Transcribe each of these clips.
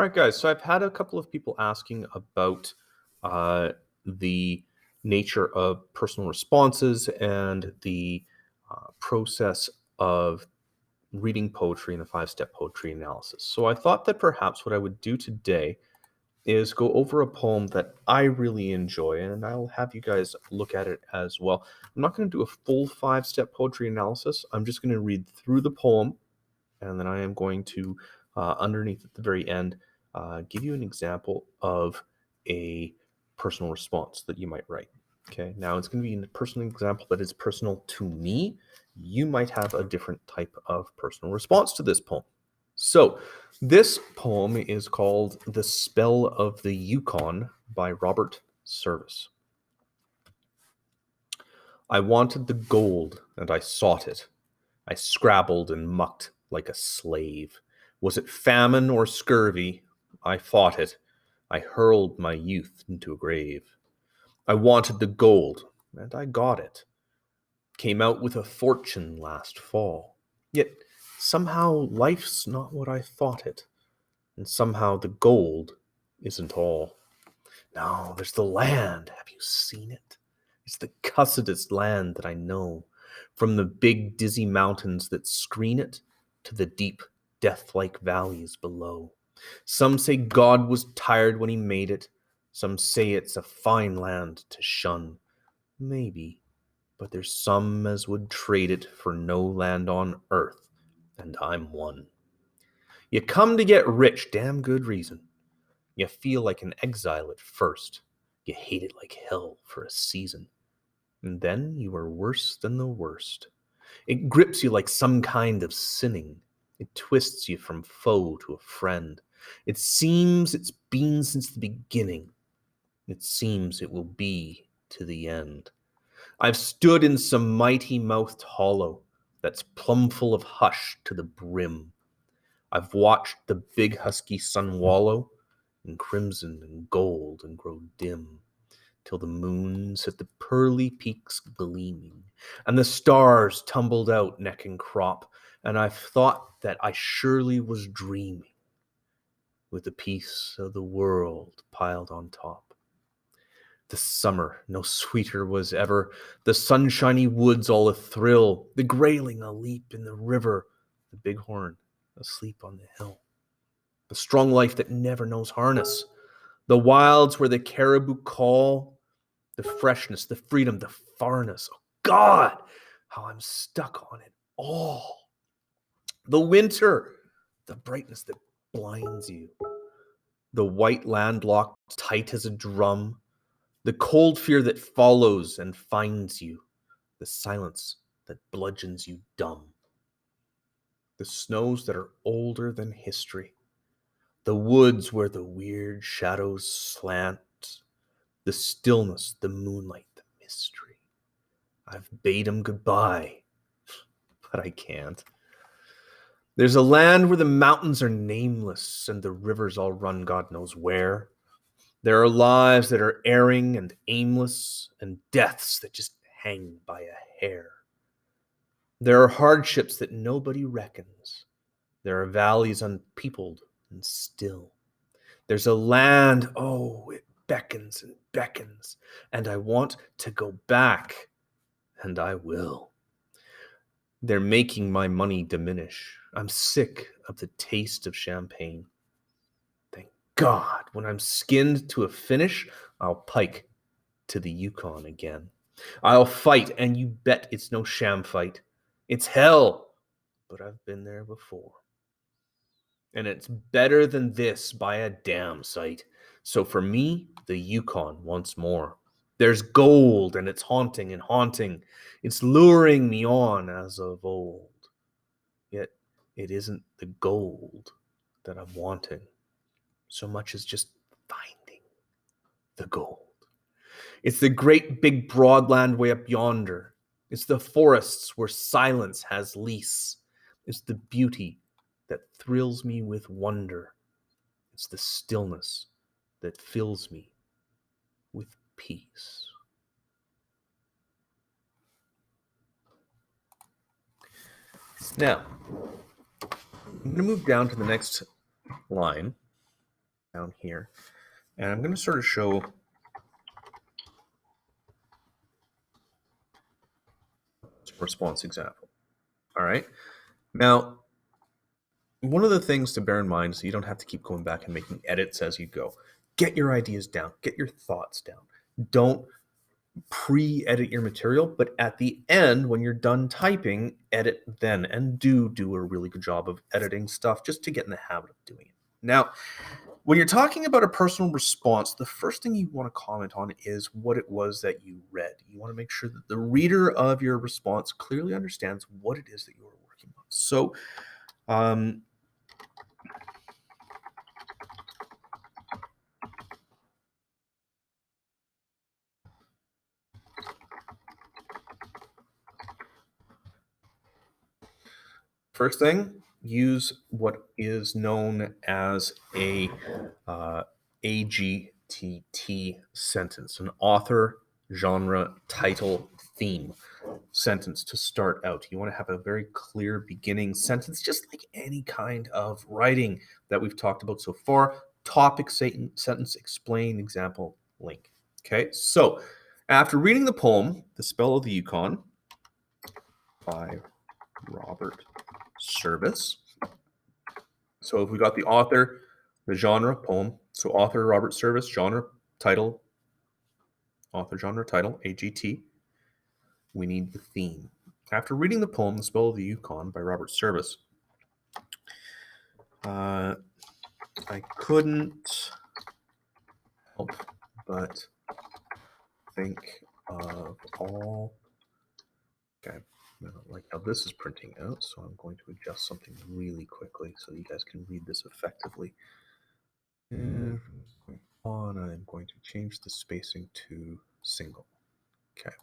All right, guys. So I've had a couple of people asking about the nature of personal responses and the process of reading poetry and the five-step poetry analysis. So I thought that perhaps what I would do today is go over a poem that I really enjoy, and I'll have you guys look at it as well. I'm not going to do a full five-step poetry analysis. I'm just going to read through the poem, and then I am going to, underneath at the very end, give you an example of a personal response that you might write. Okay, now it's going to be a personal example that is personal to me. You might have a different type of personal response to this poem. So, this poem is called The Spell of the Yukon by Robert Service. I wanted the gold, and I sought it. I scrabbled and mucked like a slave. Was it famine or scurvy? I fought it. I hurled my youth into a grave. I wanted the gold, and I got it. Came out with a fortune last fall. Yet somehow life's not what I thought it, and somehow the gold isn't all. No, there's the land. Have you seen it? It's the cussedest land that I know, from the big dizzy mountains that screen it to the deep death-like valleys below. Some say God was tired when he made it. Some say it's a fine land to shun. Maybe, but there's some as would trade it for no land on earth, and I'm one. You come to get rich, damn good reason. You feel like an exile at first. You hate it like hell for a season. And then you are worse than the worst. It grips you like some kind of sinning. It twists you from foe to a friend. It seems it's been since the beginning. It seems it will be to the end. I've stood in some mighty-mouthed hollow that's plumb full of hush to the brim. I've watched the big husky sun wallow in crimson and gold and grow dim, till the moon set the pearly peaks gleaming, and the stars tumbled out neck and crop, and I've thought that I surely was dreaming, with the peace of the world piled on top. The summer, no sweeter was ever, the sunshiny woods all a-thrill, the grayling a-leap in the river, the bighorn asleep on the hill. The strong life that never knows harness, the wilds where the caribou call, the freshness, the freedom, the farness. Oh God, how I'm stuck on it all. The winter, the brightness that blinds you. The white land locked tight as a drum. The cold fear that follows and finds you. The silence that bludgeons you dumb. The snows that are older than history. The woods where the weird shadows slant. The stillness, the moonlight, the mystery. I've bade 'em goodbye, but I can't. There's a land where the mountains are nameless and the rivers all run God knows where. There are lives that are erring and aimless and deaths that just hang by a hair. There are hardships that nobody reckons. There are valleys unpeopled and still. There's a land, oh, it beckons and beckons, and I want to go back, and I will. They're making my money diminish. I'm sick of the taste of champagne. Thank God, when I'm skinned to a finish, I'll pike to the Yukon again. I'll fight, and you bet it's no sham fight. It's hell, but I've been there before. And it's better than this by a damn sight. So for me, the Yukon once more. There's gold, and it's haunting and haunting. It's luring me on as of old. Yet it isn't the gold that I'm wanting so much as just finding the gold. It's the great big broad land way up yonder. It's the forests where silence has lease. It's the beauty that thrills me with wonder. It's the stillness that fills me with peace. Now, I'm going to move down to the next line, down here. And I'm going to sort of show response example. All right. Now, one of the things to bear in mind is you don't have to keep going back and making edits as you go. Get your ideas down, get your thoughts down. Don't pre-edit your material, but at the end, when you're done typing, edit then, and do a really good job of editing stuff just to get in the habit of doing it. Now, when you're talking about a personal response, the first thing you want to comment on is what it was that you read. You want to make sure that the reader of your response clearly understands what it is that you are working on. So, first thing, use what is known as a AGTT sentence, an author, genre, title, theme sentence to start out. You want to have a very clear beginning sentence, just like any kind of writing that we've talked about so far. Topic, sentence, explain, example, link. Okay, so after reading the poem, The Spell of the Yukon by Robert Service. So if we got the author, the genre, poem. So author, Robert Service, genre, title, author, genre, title, AGT. We need the theme. After reading the poem, The Spell of the Yukon by Robert Service, I couldn't help but think of all... Okay, I don't like how this is printing out, so I'm going to adjust something really quickly so you guys can read this effectively. And I'm going to change the spacing to single. Okay.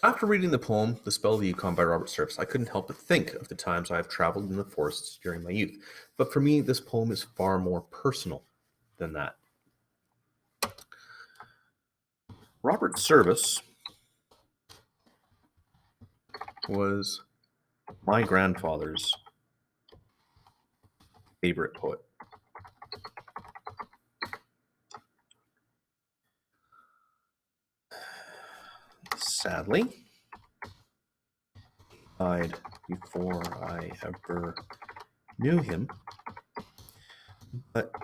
After reading the poem, The Spell of the Yukon by Robert Service, I couldn't help but think of the times I have traveled in the forests during my youth. But for me, this poem is far more personal than that. Robert Service was my grandfather's favorite poet. Sadly, he died before I ever knew him, but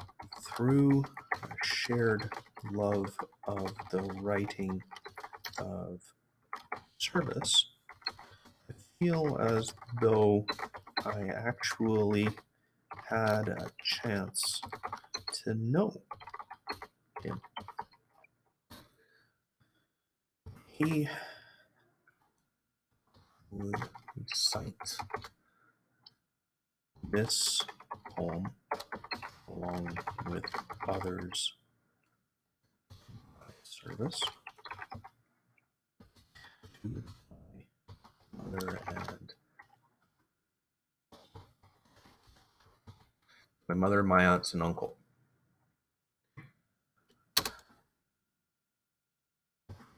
through a shared love of the writing of Service, I feel as though I actually had a chance to know him. He would recite this poem along with others by Service to my mother and my aunts and uncle.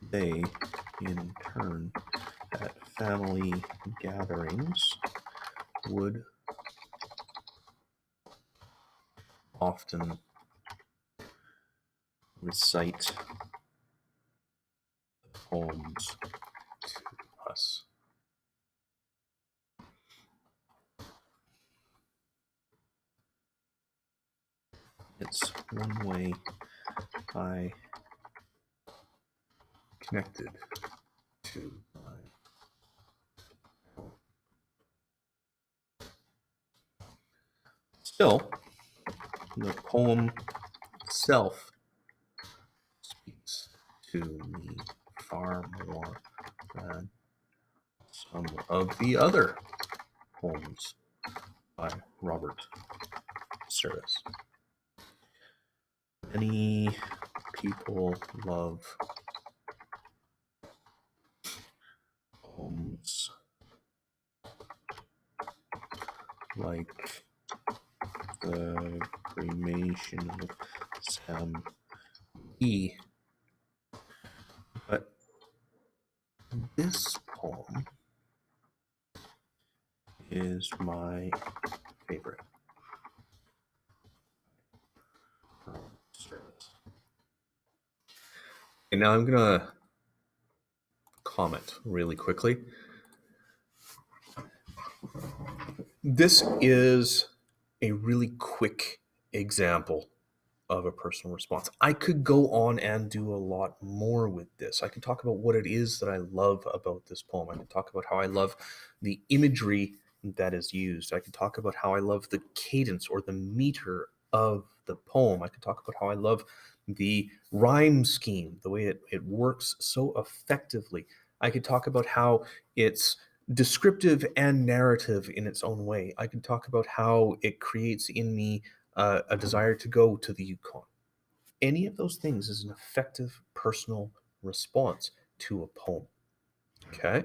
They, in turn, at family gatherings, would often recite the poems to us. It's one way I connected to my... Still, the poem itself speaks to me far more than some of the other poems by Robert Service. Any People love poems like the cremation of Sam E. But this poem is my favorite. And now I'm gonna comment really quickly. This is a really quick example of a personal response. I could go on and do a lot more with this. I can talk about what it is that I love about this poem. I can talk about how I love the imagery that is used. I can talk about how I love the cadence or the meter of the poem. I can talk about how I love the rhyme scheme, the way it works so effectively. I could talk about how it's descriptive and narrative in its own way. I can talk about how it creates in me a desire to go to the Yukon. Any of those things is an effective personal response to a poem. Okay,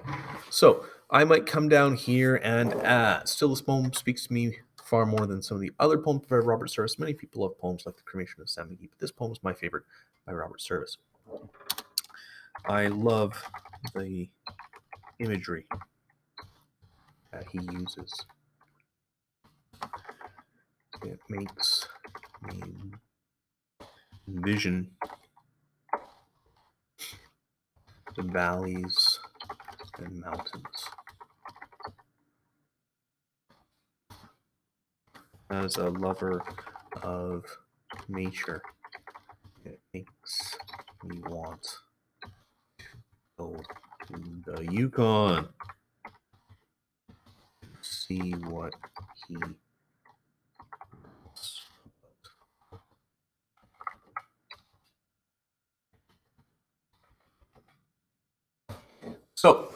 so I might come down here and still this poem speaks to me far more than some of the other poems by Robert Service. Many people love poems like The Cremation of Sam McGee, but this poem is my favorite by Robert Service. I love the imagery that he uses. It makes me envision the valleys and mountains. As a lover of nature, it makes me want to go to the Yukon to see what he writes about. So,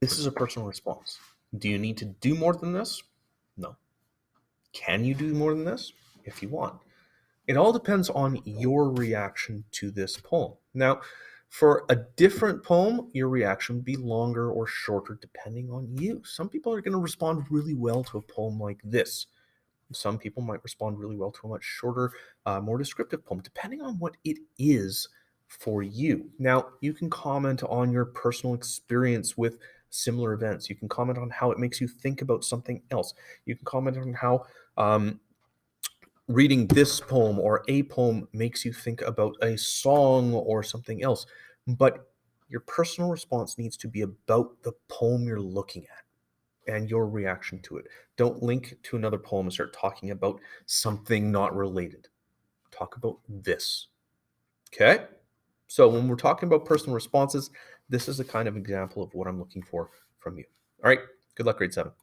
this is a personal response. Do you need to do more than this? No. Can you do more than this? If you want. It all depends on your reaction to this poem. Now, for a different poem, your reaction would be longer or shorter depending on you. Some people are going to respond really well to a poem like this. Some people might respond really well to a much shorter, more descriptive poem, depending on what it is for you. Now, you can comment on your personal experience with similar events. You can comment on how it makes you think about something else. You can comment on how reading this poem or a poem makes you think about a song or something else. But your personal response needs to be about the poem you're looking at and your reaction to it. Don't link to another poem and start talking about something not related. Talk about this. Okay? So when we're talking about personal responses, this is a kind of example of what I'm looking for from you. All right. Good luck, grade 7.